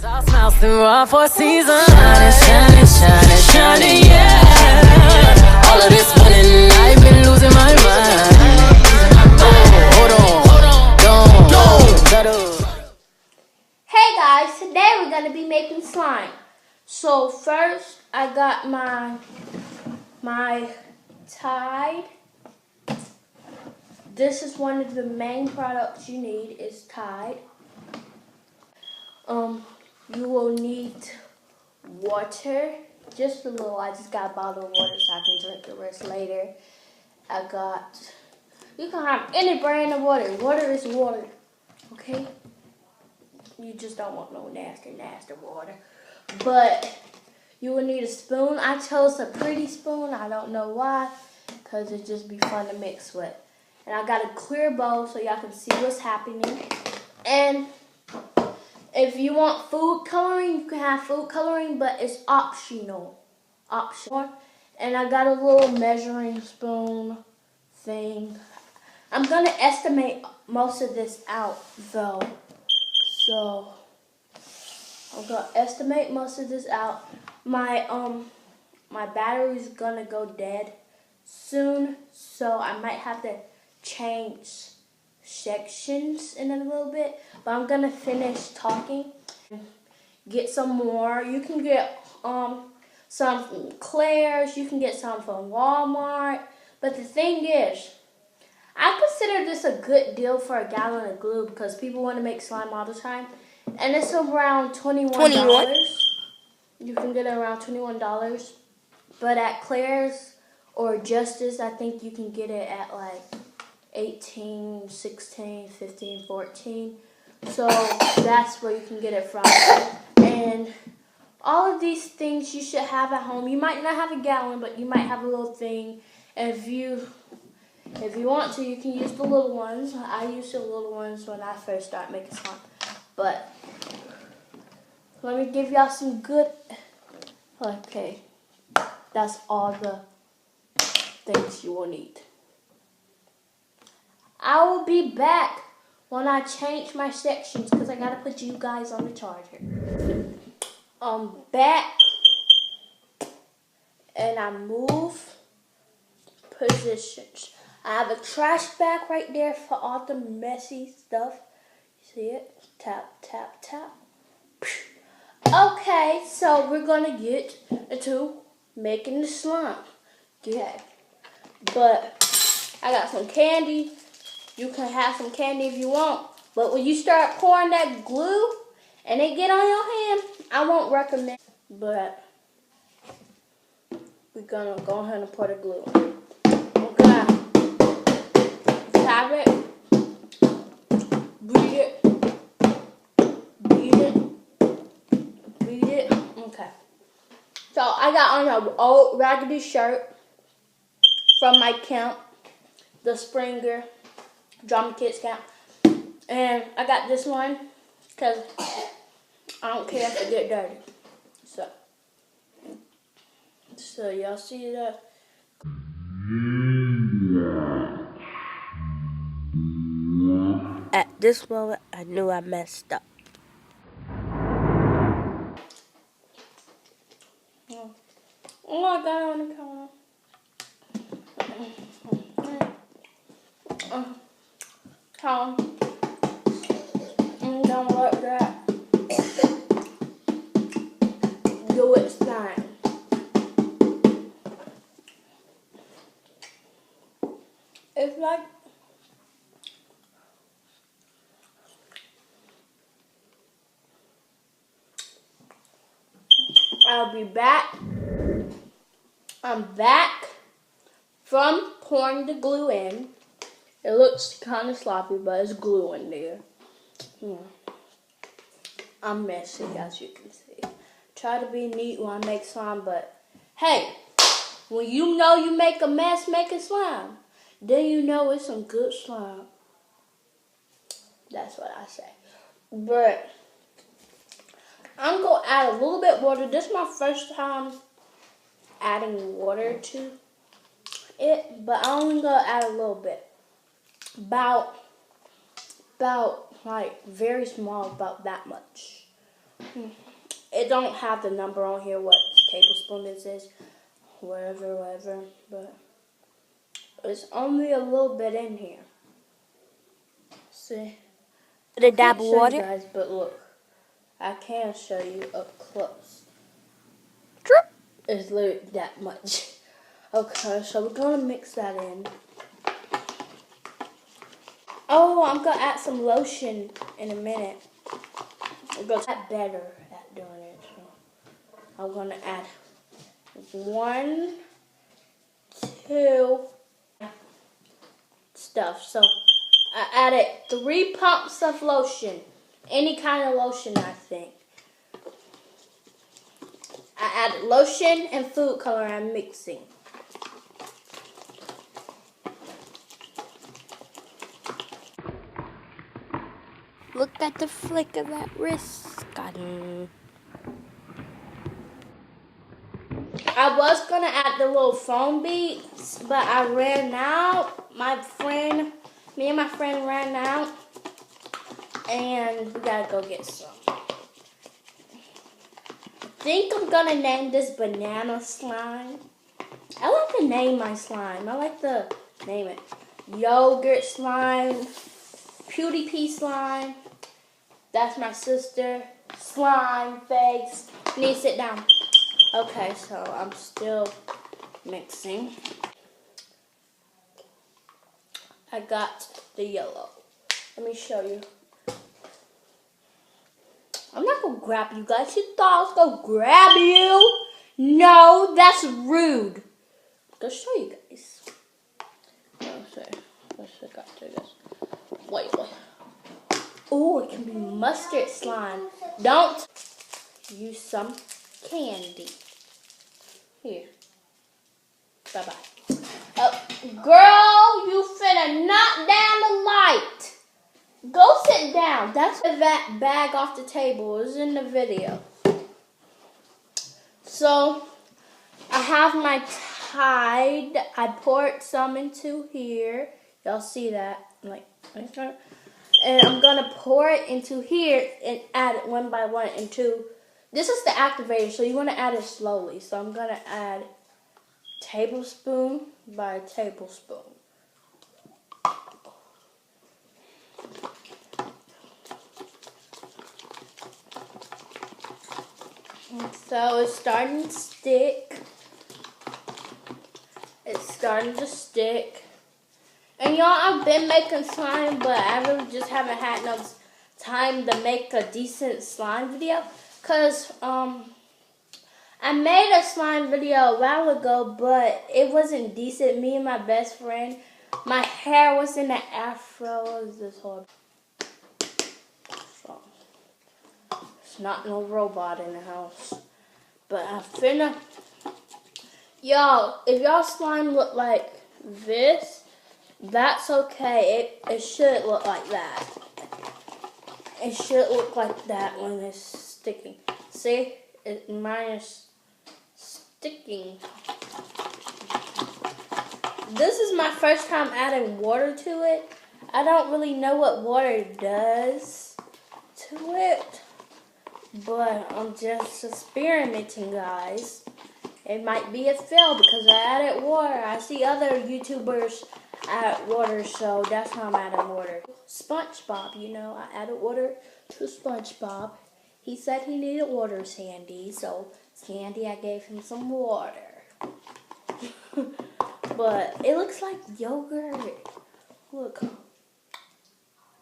All smiles through all 4 seasons. Shining, shining, shining, shining, yeah. All of this winning, I've been losing my mind. Hold on. Hey guys, today we're gonna be making slime. So first, I got my Tide. This is one of the main products you need is Tide. You will need water, just a little. I just got a bottle of water so I can drink the rest later. You can have any brand of water. Water is water, okay? You just don't want no nasty water. But you will need a spoon. I chose a pretty spoon. I don't know why, because it'd just be fun to mix with. And I got a clear bowl so y'all can see what's happening. And if you want food coloring, you can have food coloring, but it's optional. And I got a little measuring spoon thing. I'm going to estimate most of this out, though. So, I'm going to estimate most of this out. My battery's going to go dead soon, so I might have to change sections in a little bit, but I'm gonna finish talking. Get some more. You can get some from Claire's, you can get some from Walmart, but the thing is, I consider this a good deal for a gallon of glue because people want to make slime all the time, and it's around $21. You can get it around $21, but at Claire's or Justice, I think you can get it at like 18, 16, 15, 14. So that's where you can get it from. And all of these things you should have at home. You might not have a gallon, but you might have a little thing. And if you want to, you can use the little ones. I used the little ones when I first started making slime. But let me give y'all some good. Okay, that's all the things you will need. I will be back when I change my sections because I gotta put you guys on the charger. Back, and I move positions. I have a trash bag right there for all the messy stuff. You see it? Tap, tap, tap. Okay, so we're gonna get into making the slime. Okay, but I got some candy. You can have some candy if you want, but when you start pouring that glue and it get on your hand, I won't recommend. But we're gonna go ahead and pour the glue. Okay, tap it, beat it, beat it, beat it. Okay. So I got on an old raggedy shirt from my camp, the Springer Drama Kids camp, and I got this one because I don't care if it get dirty. So y'all see that? At this moment, I knew I messed up. Oh, I got it on the camera. I'm gonna let that do its thing. It's like I'll be back. I'm back from pouring the glue in. It looks kind of sloppy, but it's glue in there. I'm messy, as you can see. Try to be neat when I make slime, but hey, when you know you make a mess making slime, then you know it's some good slime. That's what I say. But I'm going to add a little bit of water. This is my first time adding water to it, but I'm only going to add a little bit. About like very small, about that much. It don't have the number on here, what tablespoon this is. Whatever. But it's only a little bit in here. See? The dab of water. You guys, but look. I can show you up close. Drip. It's literally that much. Okay, so we're going to mix that in. Oh, I'm going to add some lotion in a minute. I'm going to get better at doing it. So I'm going to add 1, 2 stuff. So I added 3 pumps of lotion. Any kind of lotion, I think. I added lotion and food color. I'm mixing. Look at the flick of that wrist. Got him. I was going to add the little foam beads, but I ran out. Me and my friend ran out. And we got to go get some. I think I'm going to name this banana slime. I like to name my slime. I like to name it. Yogurt slime. PewDiePie slime. That's my sister. Slime face. You need to sit down. Okay, so I'm still mixing. I got the yellow. Let me show you. I'm not going to grab you guys. You thought I was going to grab you? No, that's rude. I'll show you guys. Let's see. Got to this. Wait. Oh, it can be mustard slime. Don't use some candy. Here. Bye-bye. Oh, girl, you finna knock down the light. Go sit down. That's that bag off the table. It was in the video. So, I have my Tide. I poured some into here. Y'all see that? And I'm going to pour it into here and add it one by one into. This is the activator, so you want to add it slowly. So I'm going to add tablespoon by tablespoon. So it's starting to stick. It's starting to stick. And y'all, I've been making slime, but I really just haven't had enough time to make a decent slime video. Because I made a slime video a while ago, but it wasn't decent. Me and my best friend, my hair was in an afro. What is this whole? So, it's not no robot in the house. But I'm finna. Y'all, if y'all slime look like this, that's okay. It should look like that. It should look like that when it's sticking. See? Mine is sticking. This is my first time adding water to it. I don't really know what water does to it. But I'm just experimenting, guys. It might be a fail because I added water. I see other YouTubers add water, so that's how I'm adding water. SpongeBob, you know, I added water to SpongeBob. He said he needed water, Sandy, so Sandy, I gave him some water. But it looks like yogurt. Look.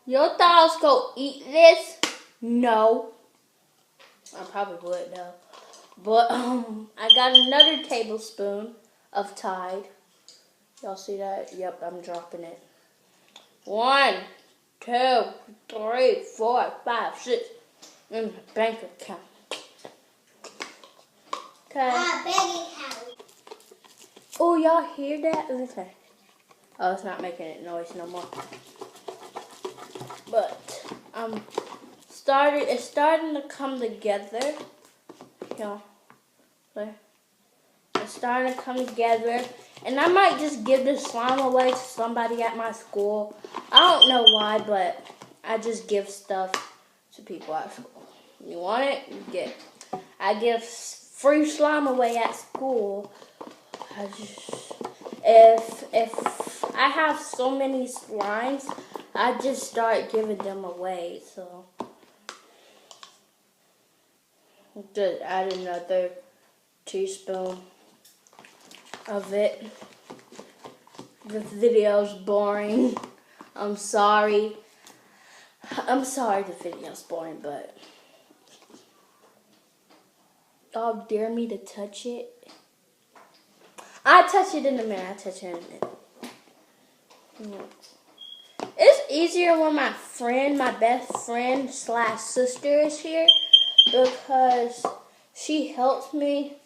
Your thought I was going to eat this? No. I probably would, though. But, I got another tablespoon of Tide. Y'all see that? Yep, I'm dropping it. 1, 2, 3, 4, 5, 6. In the bank account. Okay. Bank account. Oh, y'all hear that? Listen. Oh, it's not making it noise no more. But, it's starting to come together. Y'all. It's starting to come together. And I might just give this slime away to somebody at my school. I don't know why, but I just give stuff to people at school. You want it? You get it. I give free slime away at school. If I have so many slimes, I just start giving them away. So just add another teaspoon of it. The video's boring. I'm sorry. The video's boring, but y'all dare me to touch it? I'll touch it in a minute. It's easier when my best friend / sister is here because she helps me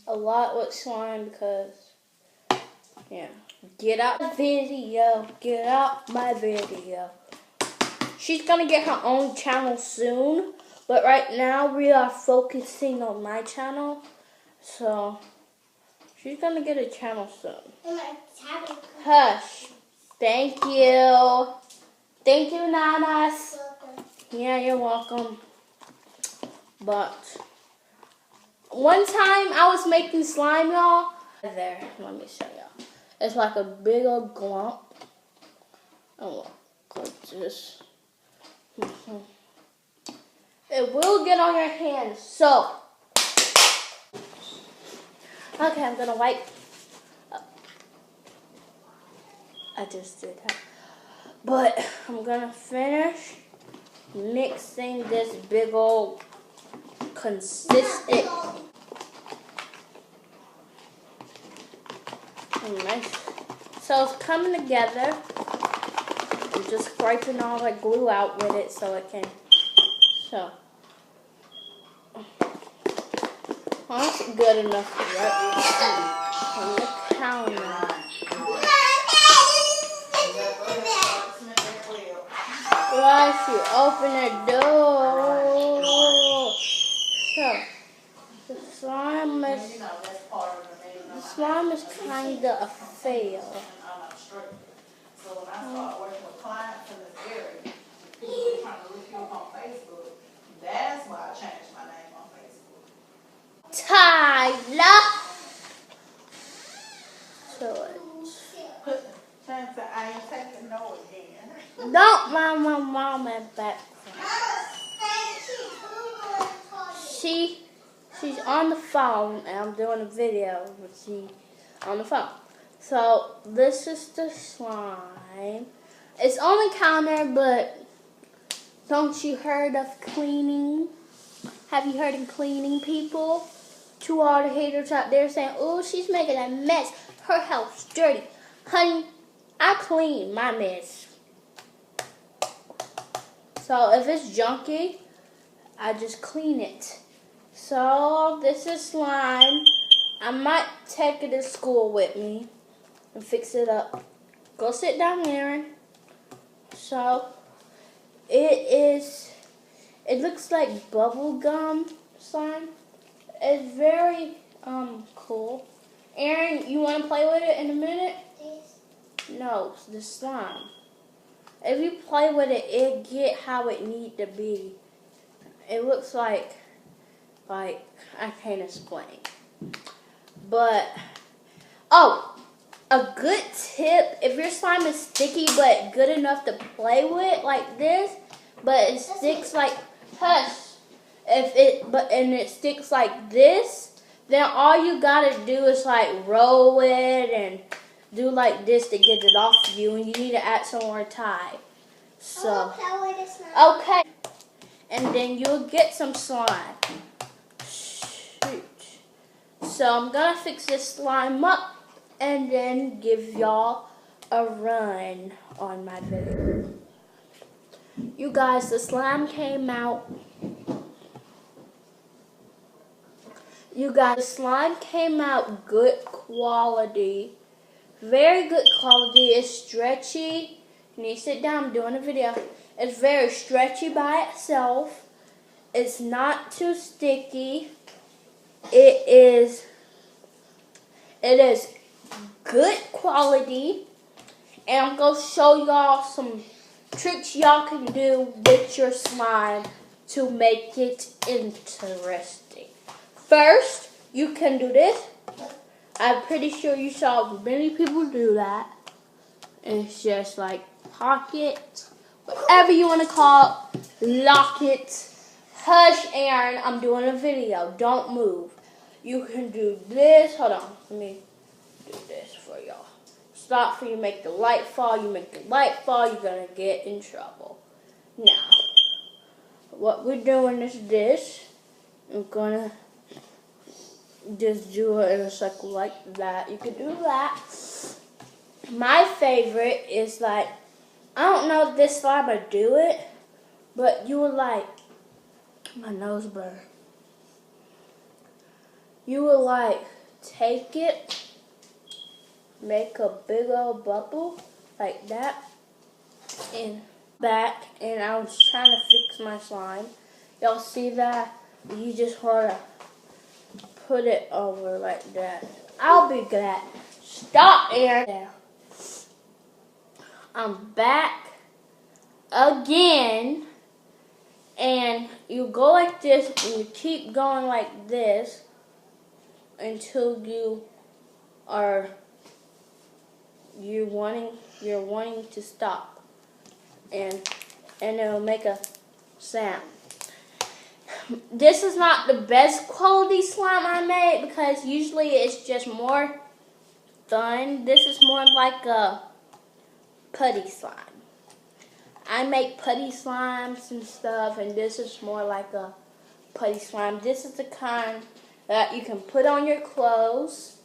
a lot with slime because, yeah. Get out my video. She's gonna get her own channel soon, but right now we are focusing on my channel, so she's gonna get a channel soon. Hush. Thank you. Thank you, Nanas. Yeah, you're welcome. But one time I was making slime, y'all. There, let me show y'all. It's like a big old glump. Oh, look at this. It will get on your hands, so. Okay, I'm gonna wipe. I just did that. But I'm gonna finish mixing this big old consistent. Nice. So it's coming together. I'm just scraping all the glue out with it so it can. So that's good enough to write on the counter. Once you open the door, so the slime is kind of a fail. So when I started working with clients in this area, people were trying to look you up on Facebook. That's why I changed my name on Facebook. Tyler. So Chance that I ain't taking no again. don't mind my mom at back. She's on the phone and I'm doing a video with she on the phone. So this is the slime. It's on the counter, but don't you heard of cleaning? Have you heard of cleaning, people? To all the haters out there saying, oh, she's making a mess. Her house dirty. Honey, I clean my mess. So if it's junky, I just clean it. So this is slime. I might take it to school with me and fix it up. Go sit down, Aaron. So it looks like bubble gum slime. It's very cool. Aaron, you want to play with it in a minute? No, the slime. If you play with it, it get how it need to be. It looks like I can't explain. But oh, a good tip: if your slime is sticky but good enough to play with, like this, but it sticks like it sticks like this, then all you gotta do is like roll it and do like this to get it off you, and you need to add some more Tide. So okay, and then you'll get some slime. Shoot. So I'm gonna fix this slime up and then give y'all a run on my video. You guys, the slime came out. You guys, the slime came out good quality. Very good quality. It's stretchy. You need to sit down. I'm doing a video. It's very stretchy by itself. It's not too sticky. It is good quality. And I'm going to show y'all some tricks y'all can do with your slime to make it interesting. First, you can do this. I'm pretty sure you saw many people do that. It's just like pocket, whatever you want to call it, lock it. Hush, Aaron, I'm doing a video. Don't move. You can do this. Hold on. Let me do this for y'all. Stop for you make the light fall. You make the light fall, you're going to get in trouble. Now, what we're doing is this. I'm going to just do it in a circle like that. You can do that. My favorite is like, I don't know if this slime will do it, but you would like, my nose burn. You would like take it, make a big old bubble like that, and back, and I was trying to fix my slime. Y'all see that? You just want to put it over like that. I'll be glad. Stop, Aaron. I'm back again, and you go like this, and you keep going like this until you're wanting to stop, and it'll make a sound. This is not the best quality slime I made because usually it's just more fun. This is more like a putty slime. I make putty slimes and stuff, and this is more like a putty slime. This is the kind that you can put on your clothes.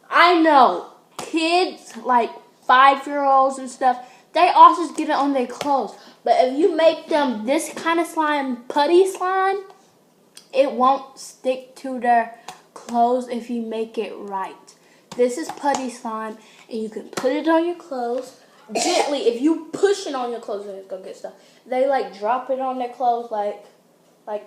I know kids like 5-year-olds and stuff, they also get it on their clothes. But if you make them this kind of slime, putty slime, it won't stick to their clothes if you make it right. This is putty slime, and you can put it on your clothes gently. If you push it on your clothes, then it's gonna get stuck. They like drop it on their clothes like that.